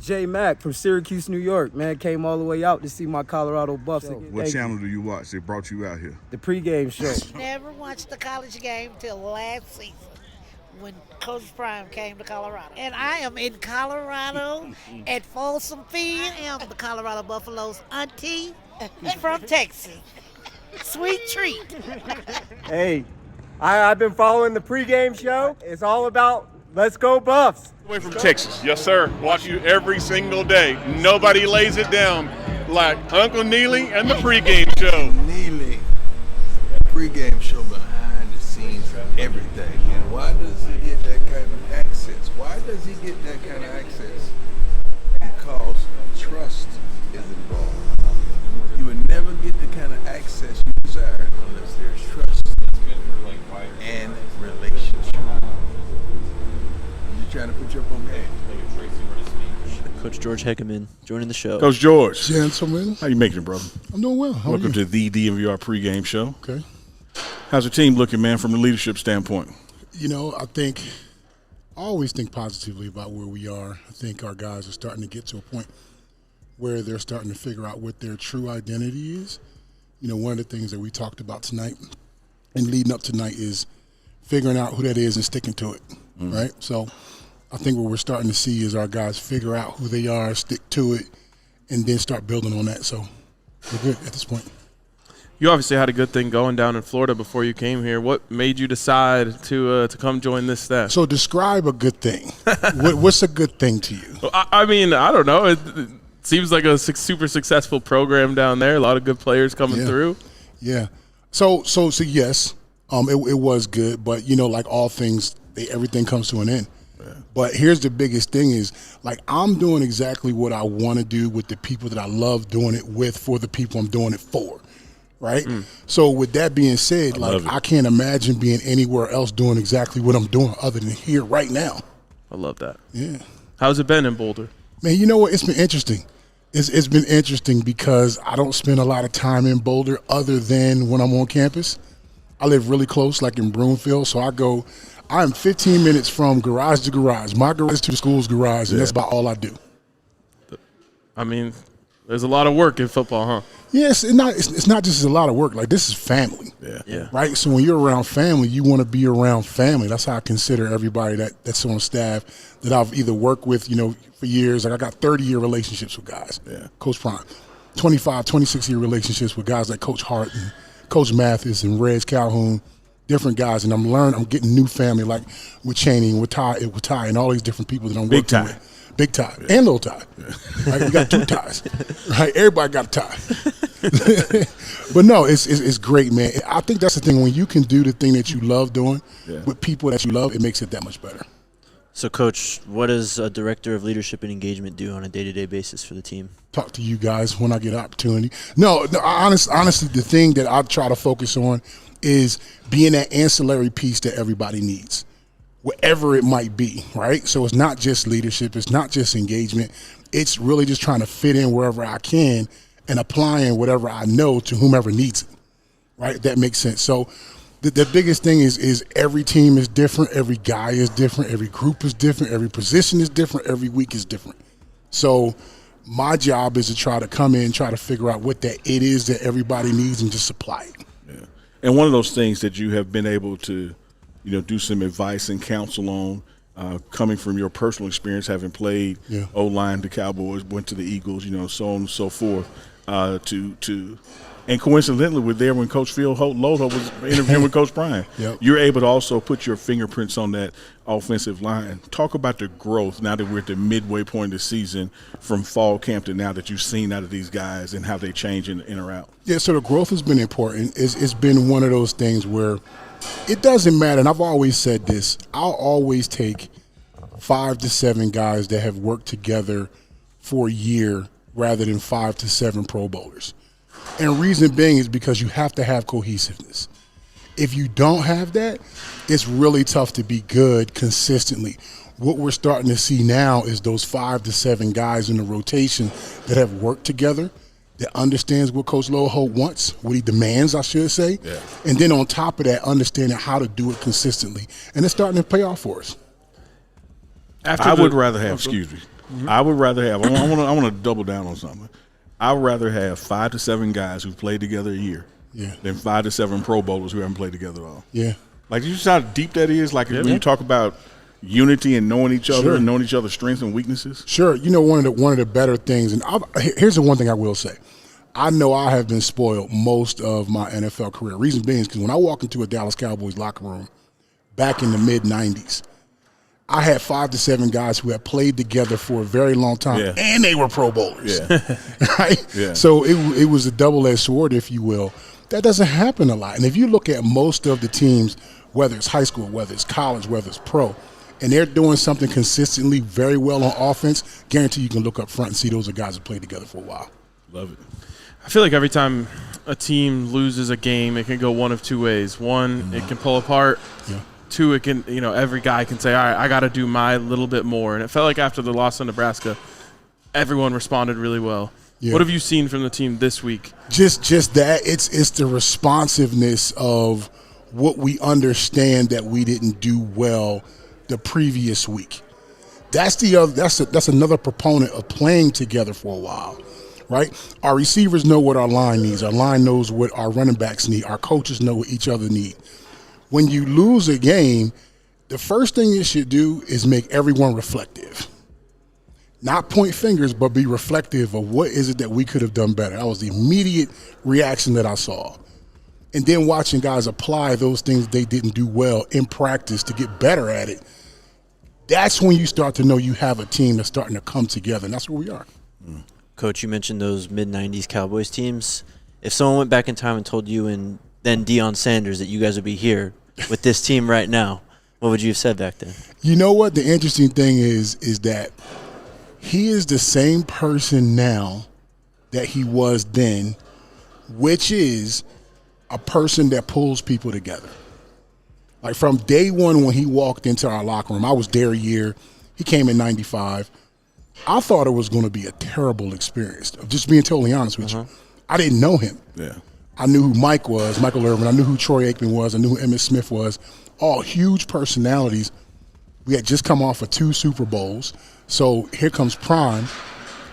J Mack from Syracuse, New York, man. Came all the way out to see my Colorado Buffs. What channel do you watch that brought you out here? The pregame show. Never watched the college game till last season when Coach Prime came to Colorado. And I am in Colorado at Folsom Field. I am the Colorado Buffaloes auntie from Texas. Sweet treat. Hey, I've been following the pregame show. It's all about let's go Buffs. Away from Texas. Yes, sir. Watch you every single day. Nobody lays it down like Uncle Neely and the pregame show. Neely, pregame show behind the scenes of everything. And why does he get that kind of access? Why does he get that kind of access? Because trust is involved. You would never get the kind of access you desire unless there's trust and relationship. You're trying to put your up on game. Coach George Hegamin joining the show. Coach George. Gentlemen. How you making it, brother? I'm doing well. How Welcome are you? to the DMVR pregame show. Okay. How's the team looking, man, from a leadership standpoint? You know, I always think positively about where we are. I think our guys are starting to get to a point where they're starting to figure out what their true identity is. You know, one of the things that we talked about tonight and leading up tonight is figuring out who that is and sticking to it, right? So I think what we're starting to see is our guys figure out who they are, stick to it, and then start building on that. So we're good at this point. You obviously had a good thing going down in Florida before you came here. What made you decide to come join this staff? So describe a good thing. What's a good thing to you? I mean, I don't know. It seems like a super successful program down there. A lot of good players coming through. Yeah. So yes, it was good, but you know, like all things, everything comes to an end. Yeah. But here's the biggest thing is, like, I'm doing exactly what I want to do with the people that I love doing it with for the people I'm doing it for, right? So with that being said, I can't imagine being anywhere else doing exactly what I'm doing other than here right now. I love that. Yeah. How's it been in Boulder? Man, you know what? It's been interesting. It's been interesting because I don't spend a lot of time in Boulder other than when I'm on campus. I live really close, like in Broomfield, so I'm 15 minutes from garage to garage. My garage to the school's garage, and that's about all I do. I mean, there's a lot of work in football, huh? Yes, it's not just a lot of work. Like, this is family. Yeah. Right? So when you're around family, you want to be around family. That's how I consider everybody that's on staff that I've either worked with, you know, for years. Like, I got 30-year relationships with guys. Yeah. Coach Prime. 25, 26-year relationships with guys like Coach Hart and Coach Mathis and Reg Calhoun, different guys. And I'm getting new family, like with Chaney and with Ty and all these different people that I'm working with. Big tie and little tie. Right? We got two ties. Right? Everybody got a tie. But no, it's great, man. I think that's the thing. When you can do the thing that you love doing with people that you love, it makes it that much better. So, Coach, what does a director of leadership and engagement do on a day-to-day basis for the team? Talk to you guys when I get an opportunity. No, honestly, the thing that I try to focus on is being that ancillary piece that everybody needs, whatever it might be, right? So it's not just leadership. It's not just engagement. It's really just trying to fit in wherever I can and applying whatever I know to whomever needs it, right? That makes sense. So the biggest thing is every team is different. Every guy is different. Every group is different. Every position is different. Every week is different. So my job is to try to come in, try to figure out what that it is that everybody needs and just supply it. Yeah. And one of those things that you have been able to, you know, do some advice and counsel on, coming from your personal experience, having played O-line, the Cowboys, went to the Eagles, you know, so on and so forth, and coincidentally, we're there when Coach Phil Loho was interviewing with Coach Brian. Yep. You're able to also put your fingerprints on that offensive line. Talk about the growth now that we're at the midway point of the season from fall camp to now that you've seen out of these guys and how they change in or out. Yeah, so the growth has been important. It's been one of those things where it doesn't matter, and I've always said this, I'll always take 5 to 7 guys that have worked together for a year rather than 5 to 7 Pro Bowlers. And reason being is because you have to have cohesiveness. If you don't have that, it's really tough to be good consistently. What we're starting to see now is those 5 to 7 guys in the rotation that have worked together, that understands what Coach Loho wants, what he demands, I should say. Yeah. And then on top of that, understanding how to do it consistently. And it's starting to pay off for us. I would rather have, excuse me, I would rather have. I want to double down on something. I would rather have 5 to 7 guys who played together a year than 5 to 7 Pro Bowlers who haven't played together at all. Yeah. Like, you see how deep that is? Like, when you talk about unity and knowing each other and knowing each other's strengths and weaknesses. Sure. You know, one of the better things, and here's the one thing I will say. I know I have been spoiled most of my NFL career. Reason being is because when I walk into a Dallas Cowboys locker room back in the mid-'90s, I had 5 to 7 guys who had played together for a very long time, and they were Pro Bowlers, right? Yeah. So it was a double-edged sword, if you will. That doesn't happen a lot. And if you look at most of the teams, whether it's high school, whether it's college, whether it's pro, and they're doing something consistently very well on offense, guarantee you can look up front and see those are guys who played together for a while. Love it. I feel like every time a team loses a game, it can go one of two ways. One, it can pull apart. Yeah. Two, it can, every guy can say, all right, I got to do my little bit more. And it felt like after the loss in Nebraska, everyone responded really well. Yeah. What have you seen from the team this week? Just that. It's the responsiveness of what we understand that we didn't do well the previous week. That's another proponent of playing together for a while, right? Our receivers know what our line needs. Our line knows what our running backs need. Our coaches know what each other need. When you lose a game, the first thing you should do is make everyone reflective. Not point fingers, but be reflective of what is it that we could have done better. That was the immediate reaction that I saw. And then watching guys apply those things they didn't do well in practice to get better at it, that's when you start to know you have a team that's starting to come together, and that's where we are. Coach, you mentioned those mid-'90s Cowboys teams. If someone went back in time and told you and then Deion Sanders that you guys would be here with this team right now, what would you have said back then? You know what? The interesting thing is that he is the same person now that he was then, which is a person that pulls people together. Like from day one when he walked into our locker room, I was there a year. He came in 95. I thought it was going to be a terrible experience, just being totally honest with you. I didn't know him. Yeah. I knew who Mike was, Michael Irvin. I knew who Troy Aikman was. I knew who Emmitt Smith was. All huge personalities. We had just come off of 2 Super Bowls. So here comes Prime.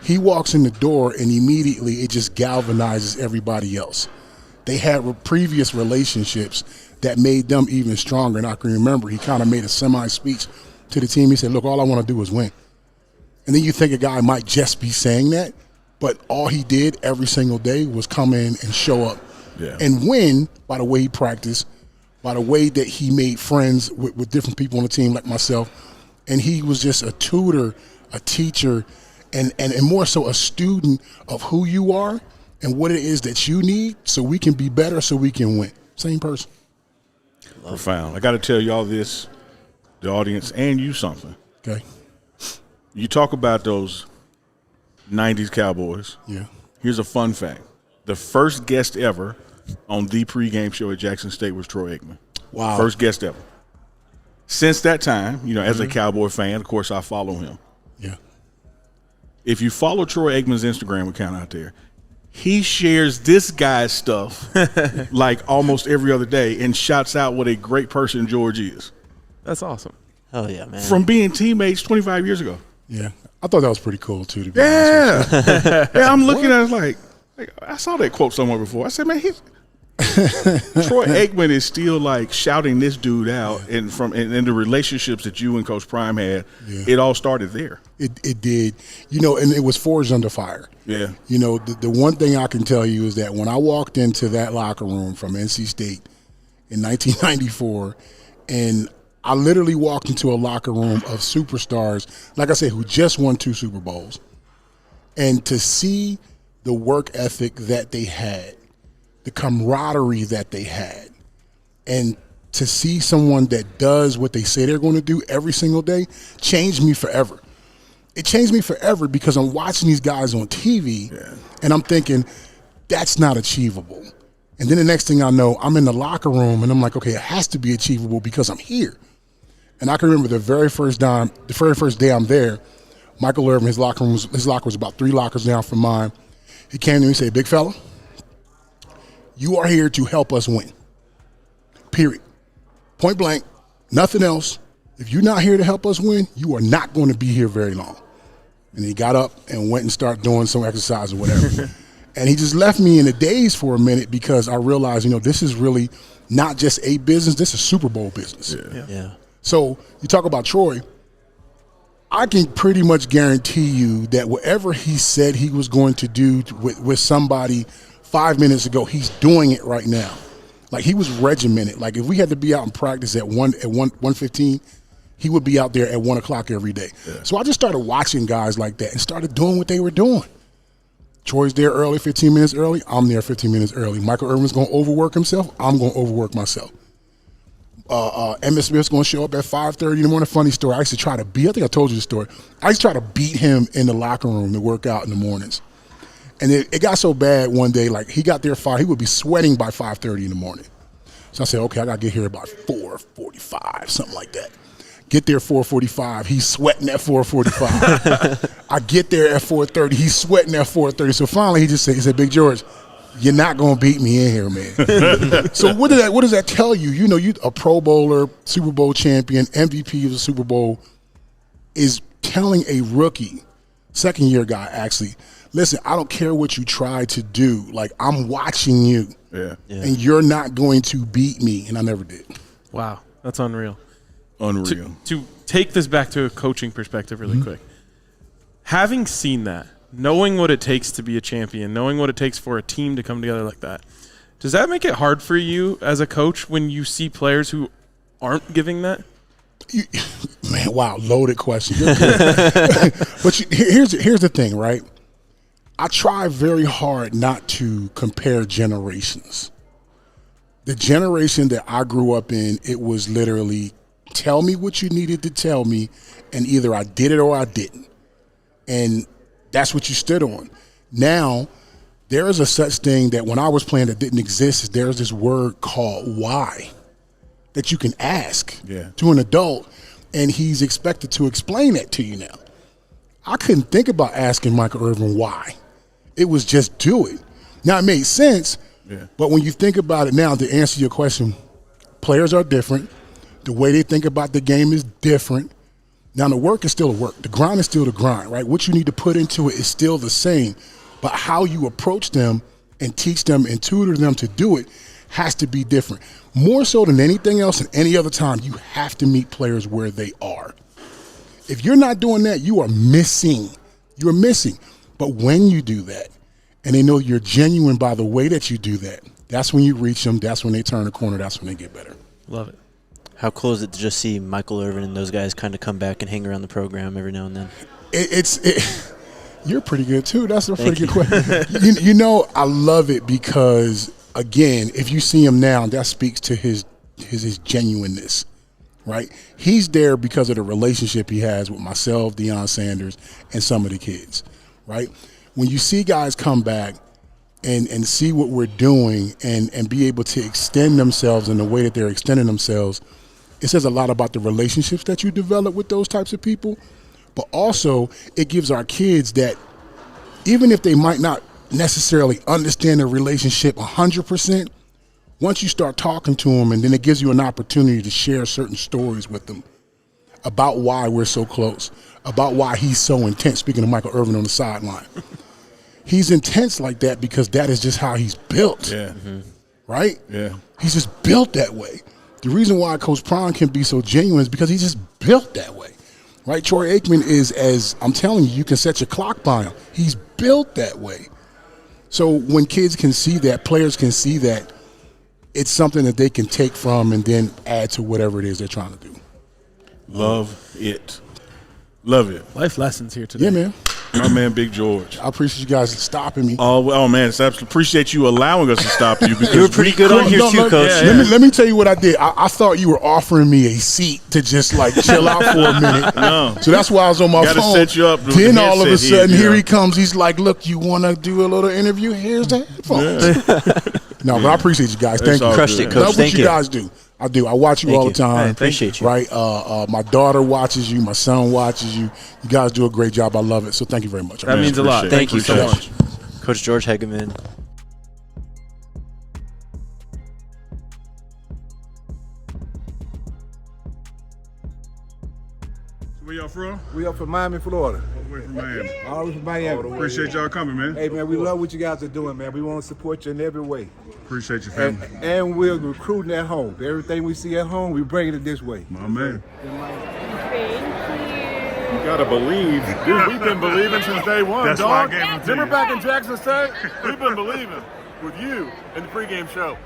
He walks in the door, and immediately it just galvanizes everybody else. They had previous relationships that made them even stronger. And I can remember he kind of made a semi-speech to the team. He said, look, all I want to do is win. And then you think a guy might just be saying that, but all he did every single day was come in and show up and win by the way he practiced, by the way that he made friends with different people on the team like myself. And he was just a tutor, a teacher, and more so a student of who you are and what it is that you need so we can be better, so we can win. Same person. Profound. I got to tell y'all this, the audience, and you something. Okay. You talk about those 90s Cowboys. Yeah. Here's a fun fact. The first guest ever on the pregame show at Jackson State was Troy Aikman. Wow. First guest ever. Since that time, as a Cowboy fan, of course, I follow him. Yeah. If you follow Troy Aikman's Instagram account out there, he shares this guy's stuff like almost every other day and shouts out what a great person George is. That's awesome. Hell yeah, man. From being teammates 25 years ago. Yeah. I thought that was pretty cool, too, to be honest with you. Yeah, I'm looking at it like I saw that quote somewhere before. I said, man, Troy Aikman is still like shouting this dude out, and the relationships that you and Coach Prime had, it all started there. It did, and it was forged under fire. Yeah. The one thing I can tell you is that when I walked into that locker room from NC State in 1994, and I literally walked into a locker room of superstars, like I said, who just won 2 Super Bowls, and to see the work ethic that they had, the camaraderie that they had, and to see someone that does what they say they're going to do every single day changed me forever. It changed me forever because I'm watching these guys on TV, and I'm thinking, that's not achievable. And then the next thing I know, I'm in the locker room, and I'm like, okay, it has to be achievable because I'm here. And I can remember the very first day I'm there, Michael Irvin, his locker was about 3 lockers down from mine. He came to me and said, big fella, you are here to help us win. Period. Point blank, nothing else. If you're not here to help us win, you are not going to be here very long. And he got up and went and started doing some exercise or whatever. And he just left me in a daze for a minute because I realized, this is really not just a business. This is Super Bowl business. Yeah. So you talk about Troy. I can pretty much guarantee you that whatever he said he was going to do with somebody 5 minutes ago, he's doing it right now. Like, he was regimented. Like, if we had to be out in practice at 1:15, he would be out there at 1 o'clock every day. Yeah. So I just started watching guys like that and started doing what they were doing. Troy's there early, 15 minutes early. I'm there 15 minutes early. Michael Irvin's going to overwork himself. I'm going to overwork myself. Emmitt Smith's going to show up at 5:30 in the morning. Funny story. I used to try to beat. I think I told you the story. I used to try to beat him in the locker room to work out in the mornings. And it got so bad one day, like, he got there he would be sweating by 5:30 in the morning. So I said, okay, I got to get here about 4:45, something like that. Get there 4:45. He's sweating at 4:45. I get there at 4:30. He's sweating at 4:30. So finally he said, Big George, you're not going to beat me in here, man. So what does that tell you? You a Pro Bowler, Super Bowl champion, MVP of the Super Bowl, is telling a rookie, second-year guy actually, listen, I don't care what you try to do. Like, I'm watching you. Yeah. And you're not going to beat me. And I never did. Wow, that's unreal. Unreal. To take this back to a coaching perspective really quick, having seen that, knowing what it takes to be a champion, knowing what it takes for a team to come together like that, does that make it hard for you as a coach when you see players who aren't giving that? Man, wow, loaded question. But here's the thing, right? I try very hard not to compare generations. The generation that I grew up in, it was literally tell me what you needed to tell me, and either I did it or I didn't. And that's what you stood on. Now, there is a such thing that when I was playing that didn't exist, there's this word called why that you can ask to an adult, and he's expected to explain that to you now. I couldn't think about asking Michael Irvin why. It was just do it. Now, it made sense, but when you think about it now, to answer your question, players are different. The way they think about the game is different. Now, the work is still the work. The grind is still the grind, right? What you need to put into it is still the same, but how you approach them and teach them and tutor them to do it has to be different. More so than anything else and any other time, you have to meet players where they are. If you're not doing that, you are missing. You're missing. But when you do that, and they know you're genuine by the way that you do that, that's when you reach them, that's when they turn the corner, that's when they get better. Love it. How cool is it to just see Michael Irvin and those guys kind of come back and hang around the program every now and then? You're pretty good, too. That's a pretty good question. I love it because, again, if you see him now, that speaks to his genuineness, right? He's there because of the relationship he has with myself, Deion Sanders, and some of the kids, right? When you see guys come back and see what we're doing and be able to extend themselves in the way that they're extending themselves, it says a lot about the relationships that you develop with those types of people. But also, it gives our kids that even if they might not necessarily understand the relationship 100%, once you start talking to them, and then it gives you an opportunity to share certain stories with them about why we're so close, about why he's so intense. Speaking of Michael Irvin on the sideline. He's intense like that because that is just how he's built. Yeah. Right? Yeah. He's just built that way. The reason why Coach Prime can be so genuine is because he's just built that way. Right? Troy Aikman is, as I'm telling you, you can set your clock by him. He's built that way. So when kids can see that, players can see that, it's something that they can take from and then add to whatever it is they're trying to do. Love it. Love it. Life lessons here today. Yeah, man. My man, Big George. I appreciate you guys stopping me. Oh man, it's absolutely appreciate you allowing us to stop you. Because You were pretty good on here too, Coach. Let me tell you what I did. I thought you were offering me a seat to just like chill out for a minute. No. So that's why I was on my Gotta phone. set you up with Then the all of a headset sudden, here, here he comes. He's like, "Look, you want to do a little interview? Here's the headphones." No, but I appreciate you guys. Thank you. Crushed it, Coach. Love Thank what you. you guys do. I do. I watch you Thank all you. the time. I appreciate you. Right? My daughter watches you. My son watches you. You guys do a great job. I love it. So thank you very much. That means a lot. Appreciate it. Thank you so Appreciate much. Coach George Hegamin. Where y'all from? from? We up from Miami, Florida. All the way from Miami. All the way from Miami. Appreciate y'all coming, man. Hey, man, we love what you guys are doing, man. We want to support you in every way. Appreciate your family. And we're recruiting at home. Everything we see at home, we bring it this way. My man. You gotta believe. Dude, we've been believing since day one, That's why I dog. gave them to Remember you. back in Jackson State? We've been believing with you in the pregame show.